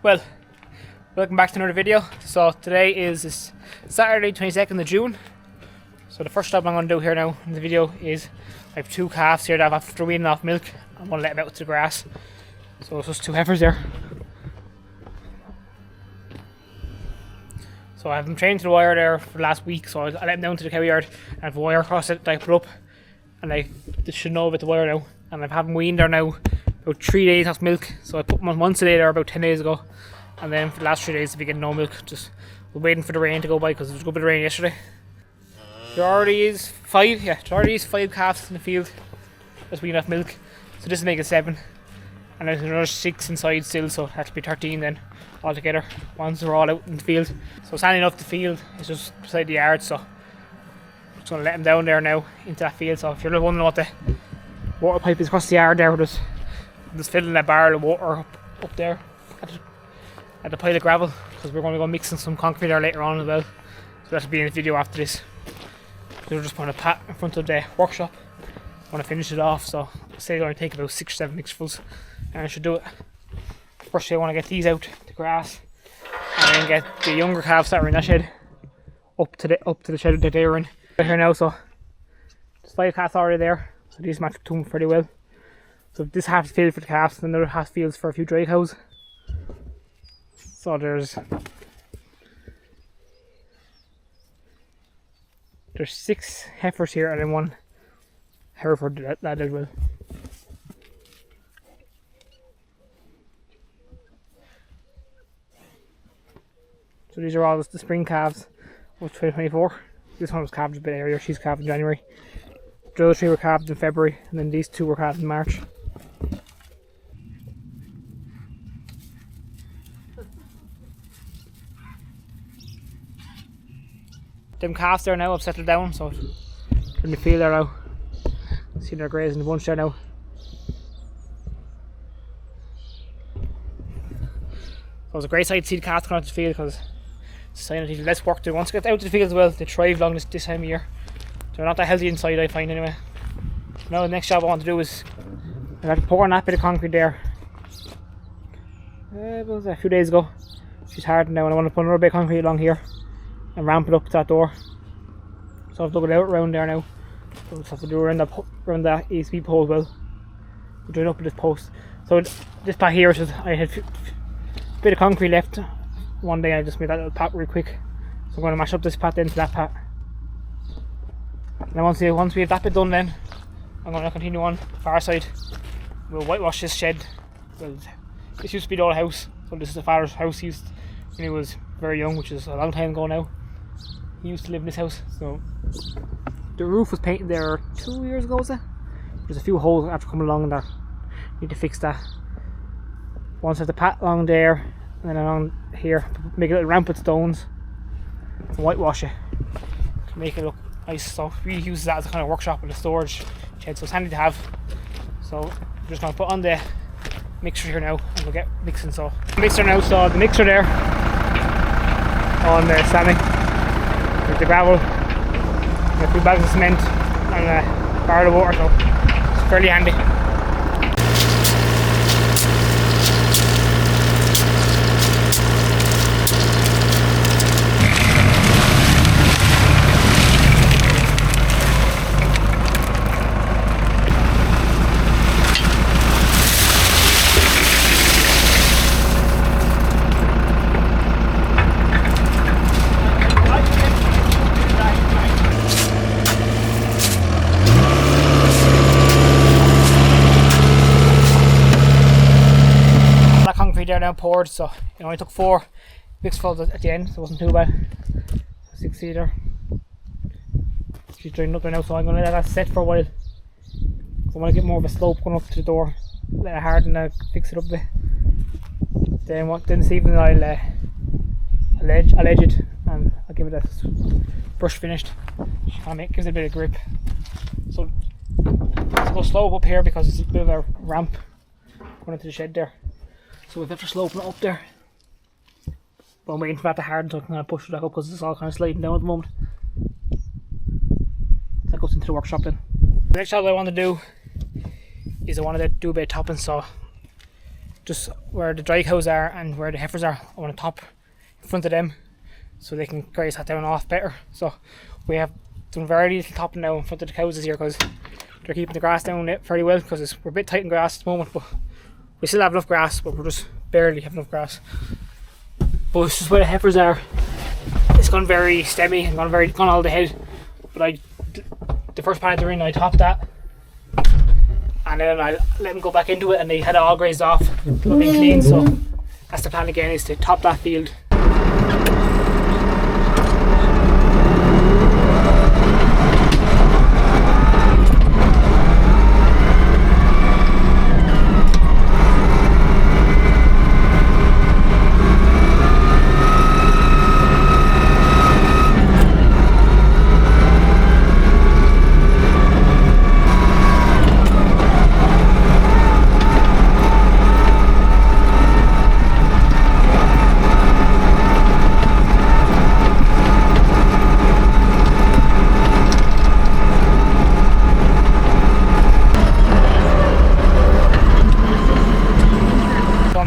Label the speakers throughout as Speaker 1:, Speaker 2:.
Speaker 1: Well, welcome back to another video. So today is Saturday 22nd of June. So the first job I'm going to do here now in the video is I have two calves here that after weaning off milk, I'm going to let them out to the grass. So it's just two heifers there. So I have them trained to the wire there for the last week, so I let them down to the cow yard and I have a wire across it that I put up, and they should know about the wire now. And I've had them weaned there now about 3 days off milk, so I put them on once a day there about 10 days ago, and then for the last 3 days they've been getting no milk. Just we're waiting for the rain to go by because there was a good bit of rain yesterday. There already is five calves in the field that's weaning off milk, so this is making 7, and there's another 6 inside still, so that'll be 13 then altogether once they're all out in the field. So standing off the field is just beside the yard, so I'm just going to let them down there now into that field. So if you're wondering what the water pipe is across the yard there, just filling that barrel of water up there at the pile of gravel, because we're going to go mixing some concrete there later on as well. So that'll be in the video after this. So we're just putting a pat in front of the workshop. I want to finish it off, so I'll say it's going to take about 6 or 7 mixfuls, and I should do it. First I want to get these out to grass, and then get the younger calves that are in that shed up to the shed that they were in. Right here now, so there's 5 calves already there, so these match up to them pretty well. So this half is filled for the calves, and the other half fields for a few dry cows. So there's 6 heifers here, and then 1 Hereford that as well. So these are all the spring calves of 2024. This one was calved a bit earlier, she's calved in January. The other 3 were calved in February, and then these 2 were calved in March. Them calves there now have settled down, so let me feel there now. See they're grazing the bunch there now. So it's a great sight to see the calves coming out to the field, because it's a sign that there's less work to do. Once they get out to the field as well, they thrive long this time of year. They're not that healthy inside, I find, anyway. Now the next job I want to do is I got to pour on that bit of concrete there. It was a few days ago. She's hardened now, and I want to put another bit of concrete along here and ramp it up to that door. So I've dug it out around there now. So I just have to do around that ESP pole as well. We're doing up with this post. So this part here, I had a bit of concrete left one day. I just made that little pat real quick. So I'm going to mash up this pat into that pat. And once we have that bit done, then I'm going to continue on the far side. We'll whitewash this shed. Well, this used to be the old house, so this is the father's house he used when he was very young, which is a long time ago now. He used to live in this house. So the roof was painted there 2 years ago, was it? There's a few holes after coming along there. Need to fix that. Once I have the pat along there, and then along here, make a little ramp with stones and whitewash it to make it look nice. So we use that as a kind of workshop and a storage shed, so it's handy to have. So I'm just going to put on the mixture here now, and we'll get mixing. So mixer now, so the mixture there on the salmon with the gravel, a few bags of cement and a barrel of water, so it's fairly handy. There now poured, so it only took 4 mixfuls at the end, so it wasn't too bad. As you can see there, she's drained up there now, so I'm going to let that set for a while. So I want to get more of a slope going up to the door, let it harden and fix it up a bit. Then this evening I'll edge it, and I'll give it a brush finished. Gives it a bit of grip. So let's go slope up here because it's a bit of a ramp going into the shed there. So we've have to slope it up there. But I'm waiting for that to harden, so I can kind of push it back up because it's all kind of sliding down at the moment. That goes into the workshop then. The next job I want to do is I want to do a bit of topping, so just where the dry cows are and where the heifers are. I want to top in front of them so they can graze that down off better. So we have done very little topping now in front of the cows this year because they're keeping the grass down fairly well, because we're a bit tight in grass at the moment, but we still have enough grass, but we're just barely have enough grass. But it's just where the heifers are. It's gone very stemmy and gone all the head. But the first paddock they're in, I topped that, and then I let them go back into it, and they had it all grazed off, looking clean. So that's the plan again, is to top that field.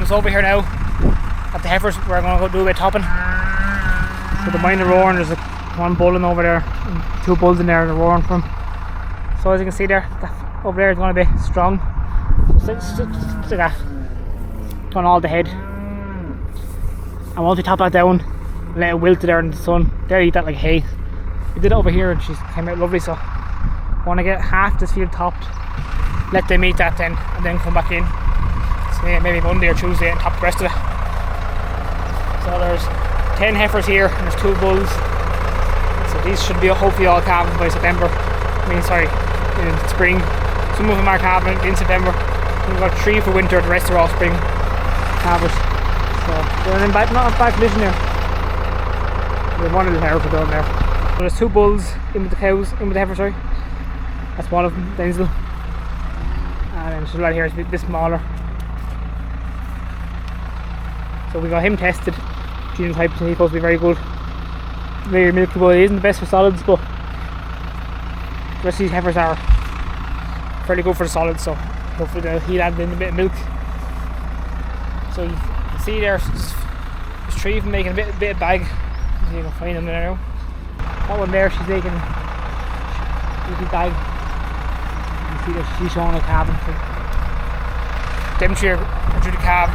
Speaker 1: Over here now at the heifers, we're going to go do a bit of topping. So the mind are roaring. There's one bulling over there and 2 bulls in there, they're roaring from. So as you can see there, over there is going to be strong. It's like that, on all the head. And once we top that down, let it wilt there in the sun, they'll eat that like hay. We did it over here and she came out lovely. So I want to get half this field topped, let them eat that then, and then come back in. So yeah, maybe Monday or Tuesday and top the rest of it. So there's 10 heifers here and there's 2 bulls. So these should be hopefully all calving by September. In spring. Some of them are calving in September. We've got 3 for winter, the rest are all spring calvers. So they're in not a bad condition there. There's one little heifer down there. So there's 2 bulls in with the cows, in with the heifers, sorry. That's one of them, Denzel. And then there's a lot here, it's a bit smaller. So we got him tested. Genotype, he's supposed to be very good. Very milkable. He isn't the best for solids, but the rest of these heifers are fairly good for the solids, so hopefully he'll add in a bit of milk. So you can see there's 3 of them making a bit of bag. You can find them there now. That one there, she's making a big bag. You can see that she's showing a calving. Them 3 are due to calve.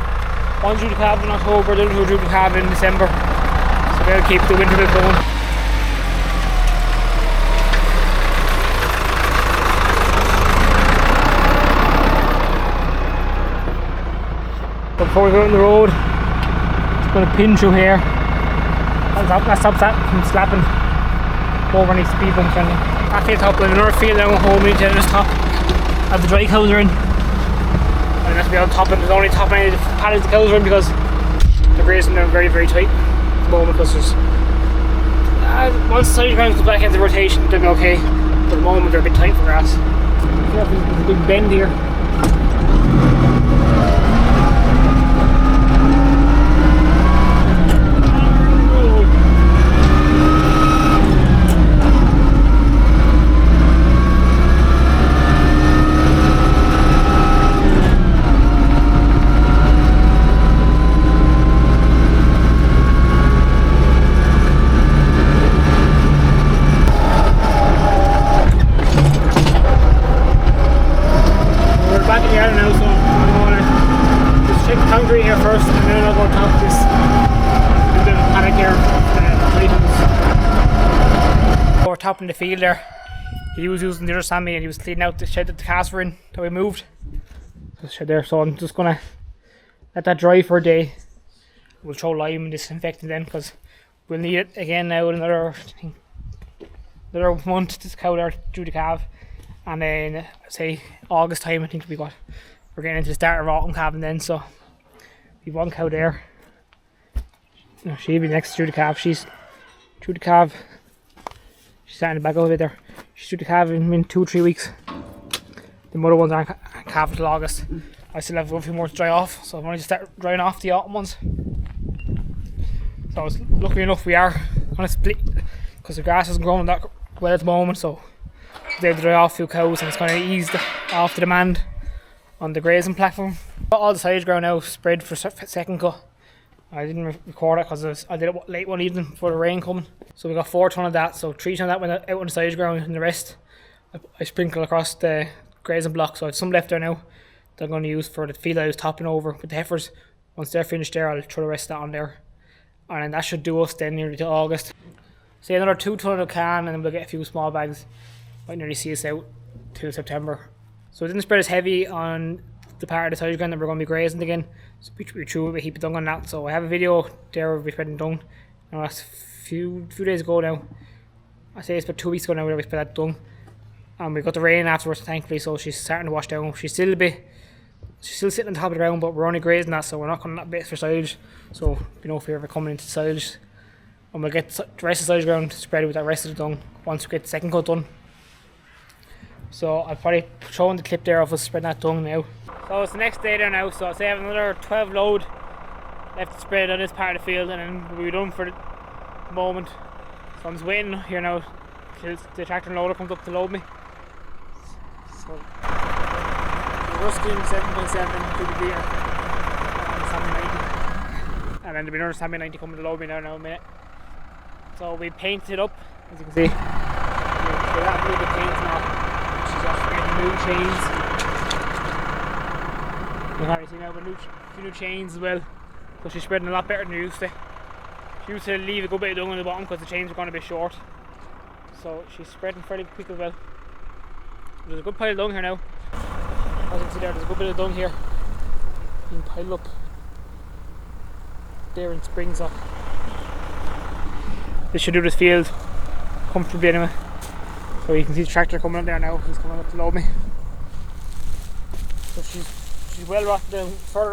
Speaker 1: One's due to calve in October, the other 2 are due to calve in December. So they'll keep the winter milk going. But before we go out on the road, it's going to pin through here. That stops that from slapping over any speed bumps or anything. That field top, with another field down home, we need to just top as the dry cows are in. And that's be on top, and there's only top any of the paddocks the cows are in because they're grazing them very, very tight at the moment, because there's once the side ground comes back into rotation, they'll be okay. But at the moment they're a bit tight for grass. Yeah, there's a big bend here. Here first, and then I'll go top this bit of paddock here. We're topping the field there. He was using the other Sammy and he was cleaning out the shed that the calves were in that we moved. The shed there, so I'm just gonna let that dry for a day. We'll throw lime and disinfectant then, because we'll need it again now in another month. This cow there due to calve, and then say August time I think we're getting into the start of autumn calving then. So we've one cow there. No, she'll be next to the calf. She's due to calve. She's starting to back out a bit there. She's due to calve in 2-3 weeks. The mother ones aren't calved until August. I still have a few more to dry off, so I'm going to start drying off the autumn ones. So luckily enough we are going to split, because the grass isn't growing that well at the moment, so they'll dry off a few cows and it's going to ease off the demand on the grazing platform. Got all the silage ground now spread for second cut. I didn't record it because I did it late one evening before the rain coming. So we got 4 ton of that, so 3 ton of that went out on the silage ground, and the rest I sprinkled across the grazing block. So I have some left there now that I'm going to use for the field I was topping over with the heifers. Once they're finished there, I'll throw the rest of that on there. And then that should do us then nearly to August. Say another 2 ton of can, and then we'll get a few small bags. Might nearly see us out till September. So it didn't spread as heavy on the part of the silage ground that we're going to be grazing again. So we threw a heap of dung on that. So I have a video there of we spreading dung. That's a few days ago now. I say it's about 2 weeks ago now where we spread that dung. And we got the rain afterwards, thankfully, so she's starting to wash down. She's still sitting on top of the ground, but we're only grazing that, so we're not going to that bit for silage. So no fear of it coming into silage. And we'll get the rest of the silage ground spread with that rest of the dung once we get the second cut done. So I'll probably show in the clip there of us spreading that dung now. So it's the next day there now, so I'll say I have another 12 load left to spread on this part of the field, and then we'll be done for the moment. So I'm just waiting here now till the tractor and loader comes up to load me. So the Ruskin 7.7 cubic metre and Sammy 90, and then there'll be another Sammy 90 coming to load me now in a minute. So we painted it up, as you can see. We're that little bit paint now. She's just getting new chains. You can already see now, but new chains as well. So she's spreading a lot better than she used to. She used to leave a good bit of dung on the bottom because the chains were going to be short. So she's spreading fairly quick as well. There's a good pile of dung here now. As you can see there's a good bit of dung here being piled up there in spring, so this should do this field comfortably anyway. So you can see the tractor coming up there now. He's coming up to load me. So she's well rotten down. Further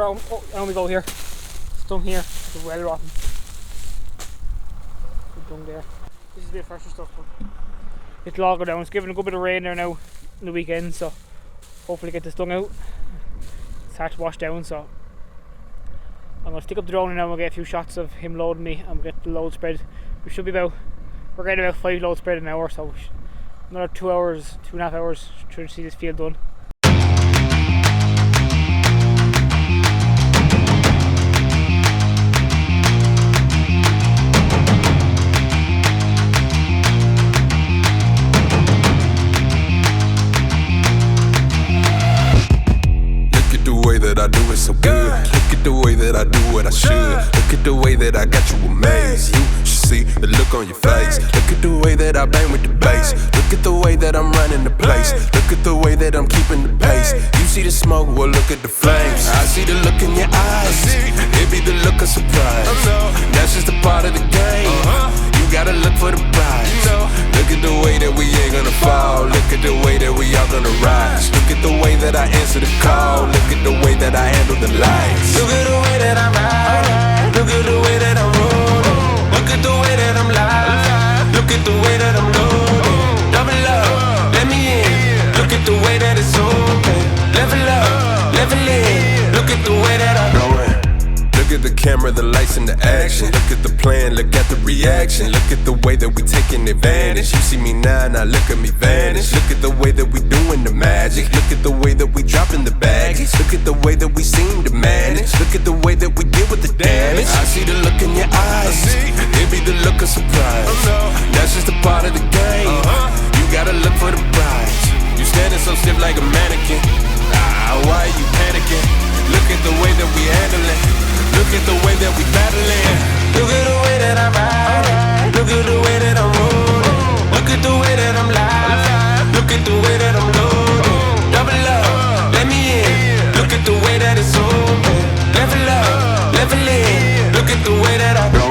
Speaker 1: down we go here. It's dung here. It's well rotten. Good dung there. This is a bit fresher stuff, but it'll all go down. It's giving a good bit of rain there now in the weekend, so hopefully get this dung out. It's hard to wash down, so I'm going to stick up the drone and now we'll get a few shots of him loading me and we'll get the load spread. We're getting about 5 loads spread an hour, so another 2 hours, 2.5 hours to see this field done.
Speaker 2: That I do it so good. Look at the way that I do what I should. Look at the way that I got you amazed. You should see the look on your face. Look at the way that I bang with the bass. Look at the way that I'm running the place. Look at the way that I'm keeping the pace. You see the smoke, well look at the flames. I see the look in your eyes. It be the look of surprise. That's just a part of the game. You gotta look for the prize. Look at the way that we ain't gonna fall. Look at the way that we all gonna rise. Look at the way that I answer the call. Look at the way that I handle the lights. Look at the way that I'm riding. Look at the way that I'm rolling. Look at the way that I'm live. Look at the way that I'm loading. Double up, let me in. Look at the way that it's open. Level up, level in. Look at the way that I'm going. Look at the camera, the lights, and the action. Look at the plan, look at the reaction. Look at the way that we taking advantage. You see me now look at me vanish. Look at the way that we doing the magic. Look at the way that we dropping the baggage. Look at the way that we seem to manage. Look at the way that we deal with the damage. I see the look in your eyes. It be the look of surprise. That's just a part of the game. You gotta look for the prize. You standing so stiff like a mannequin. Why are you panicking? Look at the way that we handle it. Look at the way that we battling. Look at the way that I'm riding. Look at the way that I'm rolling. Look at the way that I'm live. Look at the way that I'm loading. Double up, let me in. Look at the way that it's open. Level up, level in. Look at the way that I'm going.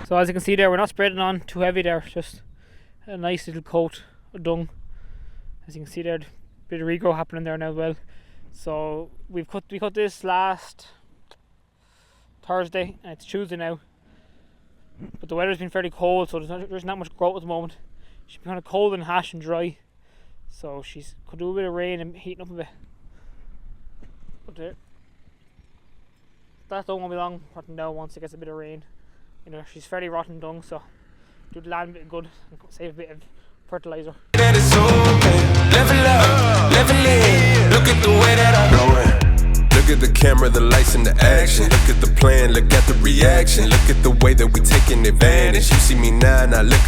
Speaker 1: So as you can see there, we're not spreading on too heavy there, just a nice little coat of dung. As you can see there, a bit of regrow happening there now as well. So we cut this last Thursday and it's Tuesday now. But the weather's been fairly cold, so there's not much growth at the moment. She's been kind of cold and harsh and dry. So she's could do a bit of rain and heating up a bit. But there. That dung won't be long rotting down once it gets a bit of rain. You know, she's fairly rotten dung, so do the land a bit good and save a bit of fertilizer.
Speaker 2: That it's okay. Level up, level it. Look at the way that I'm going. Look at the camera, the lights and the action. Look at the plan, look at the reaction. Look at the way that we taking advantage. You see me now, now look